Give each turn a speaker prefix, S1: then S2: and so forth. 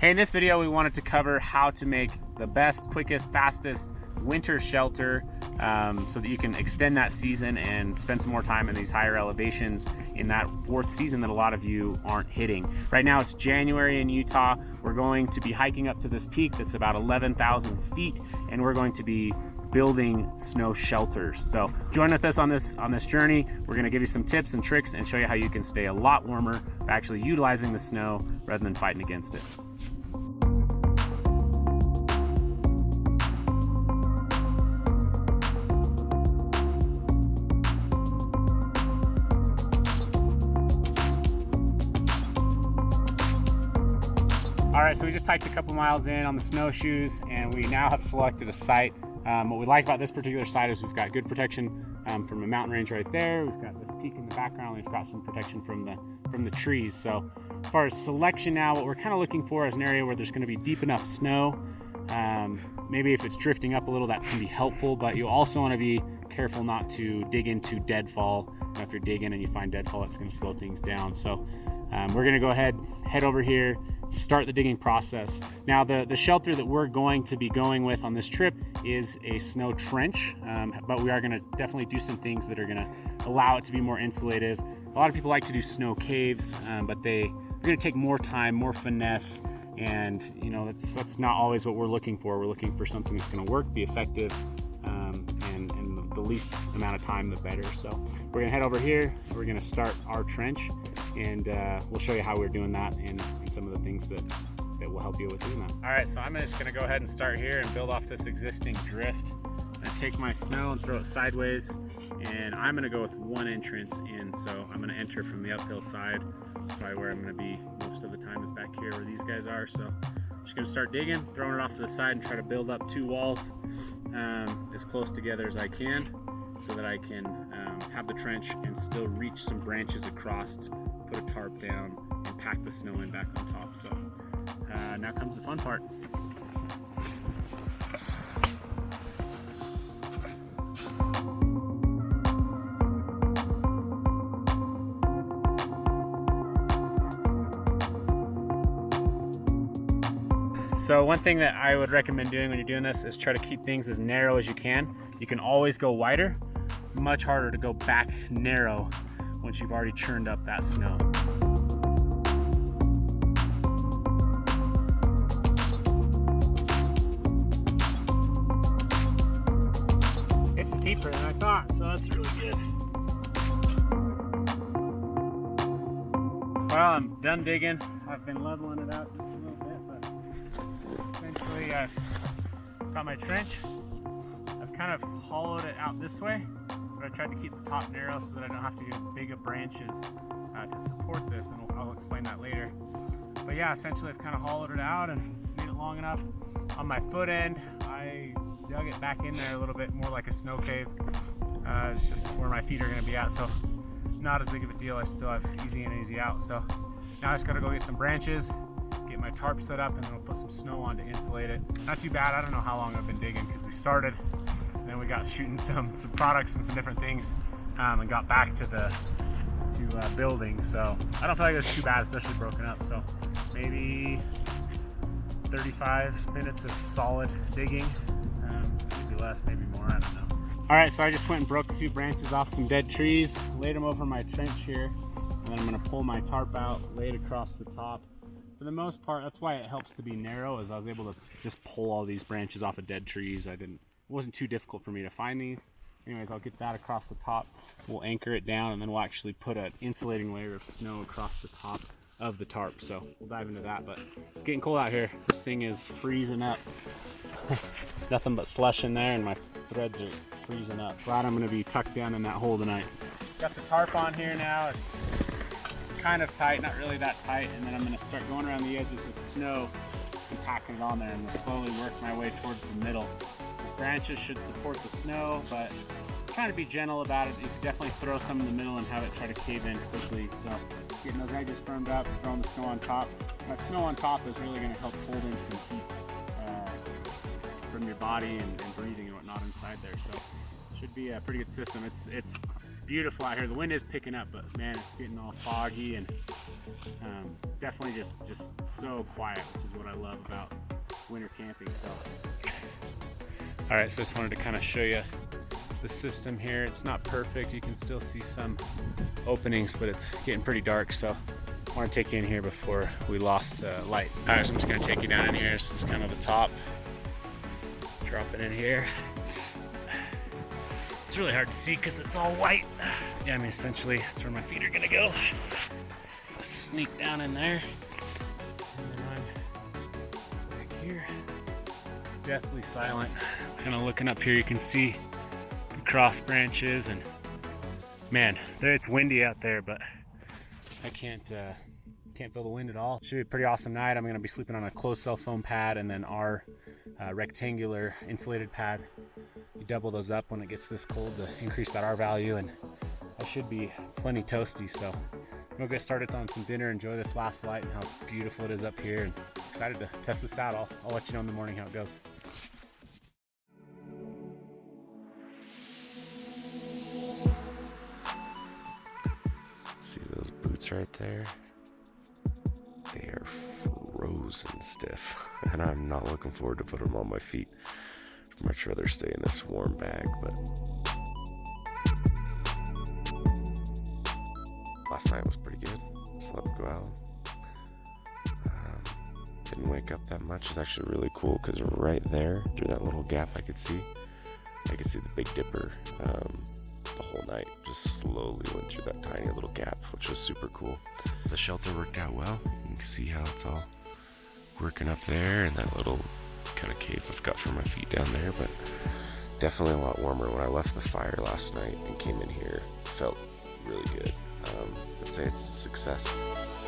S1: Hey, in this video we wanted to cover how to make the best, quickest, fastest winter shelter so that you can extend that season and spend some more time in these higher elevations in that fourth season that a lot of you aren't hitting. Right now it's January in Utah. We're going to be hiking up to this peak that's about 11,000 feet, and we're going to be building snow shelters. So join with us on this journey. We're going to give you some tips and tricks and show you how you can stay a lot warmer by actually utilizing the snow rather than fighting against it. All right, so we just hiked a couple miles in on the snowshoes, and we now have selected a site. What we like about this particular site is we've got good protection from the mountain range right there. We've got this peak in the background. We've got some protection from the trees. So as far as selection now, what we're kind of looking for is an area where there's going to be deep enough snow. Maybe if it's drifting up a little, that can be helpful, but you also want to be careful not to dig into deadfall. If you're digging and you find deadfall, it's going to slow things down. So we're going to go ahead, head over here, start the digging process. Now the shelter that we're going to be going with on this trip is a snow trench, but we are going to definitely do some things that are going to allow it to be more insulative. A lot of people like to do snow caves, but they're going to take more time, more finesse, and you know that's not always what we're looking for. We're looking for something that's going to work, be effective, and the least amount of time the better. So we're gonna head over here, we're gonna start our trench, and we'll show you how we're doing that and some of the things that will help you with doing that. All right, so I'm just gonna go ahead and start here and build off this existing drift. I take my snow and throw it sideways, and I'm gonna go with one entrance in. So I'm gonna enter from the uphill side. That's probably where I'm gonna be most of the time, is back here where these guys are. So I'm just gonna start digging, throwing it off to the side, and try to build up two walls as close together as I can, so that I can have the trench and still reach some branches across, put a tarp down, and pack the snow in back on top. So now comes the fun part. So one thing that I would recommend doing when you're doing this is try to keep things as narrow as you can. You can always go wider. It's much harder to go back narrow once you've already churned up that snow. It's deeper than I thought, so that's really good. Well, I'm done digging. I've been leveling it out just a little bit, but essentially I've got my trench. I've kind of hollowed it out this way, but I tried to keep the top narrow so that I don't have to use bigger branches to support this, and I'll explain that later. But yeah, essentially I've kind of hollowed it out and made it long enough. On my foot end, I dug it back in there a little bit more like a snow cave. It's just where my feet are going to be at, so not as big of a deal. I still have easy in, easy out. So now I just got to go get some branches, get my tarp set up, and then we'll put some snow on to insulate it. Not too bad. I don't know how long I've been digging, because we started, and then we got shooting some products and some different things, and got back to building. So I don't feel like it's too bad, especially broken up. So maybe 35 minutes of solid digging, maybe less, maybe more, I don't know. All right, so I just went and broke a few branches off some dead trees, laid them over my trench here, and then I'm gonna pull my tarp out, lay it across the top. For the most part, that's why it helps to be narrow, is I was able to just pull all these branches off of dead trees. It wasn't too difficult for me to find these. Anyways, I'll get that across the top. We'll anchor it down, and then we'll actually put an insulating layer of snow across the top of the tarp. So we'll dive into that, but it's getting cold out here. This thing is freezing up. Nothing but slush in there, and my threads are freezing up. Glad I'm gonna be tucked down in that hole tonight. Got the tarp on here now. It's kind of tight, not really that tight, and then I'm going to start going around the edges with snow and packing it on there, and we'll slowly work my way towards the middle. The branches should support the snow, but I'm trying to be gentle about it. You can definitely throw some in the middle and have it try to cave in quickly. So getting those edges firmed up, throwing the snow on top. That snow on top is really going to help hold in some heat from your body and breathing and whatnot inside there. So it should be a pretty good system. It's beautiful out here. The wind is picking up, but man, it's getting all foggy and Definitely just so quiet, which is what I love about winter camping. So, all right, so I just wanted to kind of show you the system here. It's not perfect. You can still see some openings, but it's getting pretty dark. So I want to take you in here before we lost light. All right, so I'm just gonna take you down in here. This is kind of the top. Drop it in here. It's really hard to see because it's all white. Yeah, I mean, essentially, that's where my feet are gonna go. Sneak down in there. And then I'm back here. It's deathly silent. Kind of looking up here, you can see the cross branches, and man, it's windy out there, but I can't feel the wind at all. Should be a pretty awesome night. I'm gonna be sleeping on a closed cell foam pad and then our rectangular insulated pad. You double those up when it gets this cold to increase that R value, and I should be plenty toasty. So we'll get started on some dinner, enjoy this last light and how beautiful it is up here, and excited to test this out. I'll let you know in the morning how it goes.
S2: See those boots right there? They are frozen stiff, and I'm not looking forward to putting them on my feet. I'd much rather stay in this warm bag, but last night was pretty good. Slept well. Didn't wake up that much. It's actually really cool because right there, through that little gap I could see the Big Dipper the whole night. Just slowly went through that tiny little gap, which was super cool. The shelter worked out well. You can see how it's all working up there, and that little kind of cave I've got for my feet down there, but definitely a lot warmer. When I left the fire last night and came in here, felt really good. I'd say it's a success.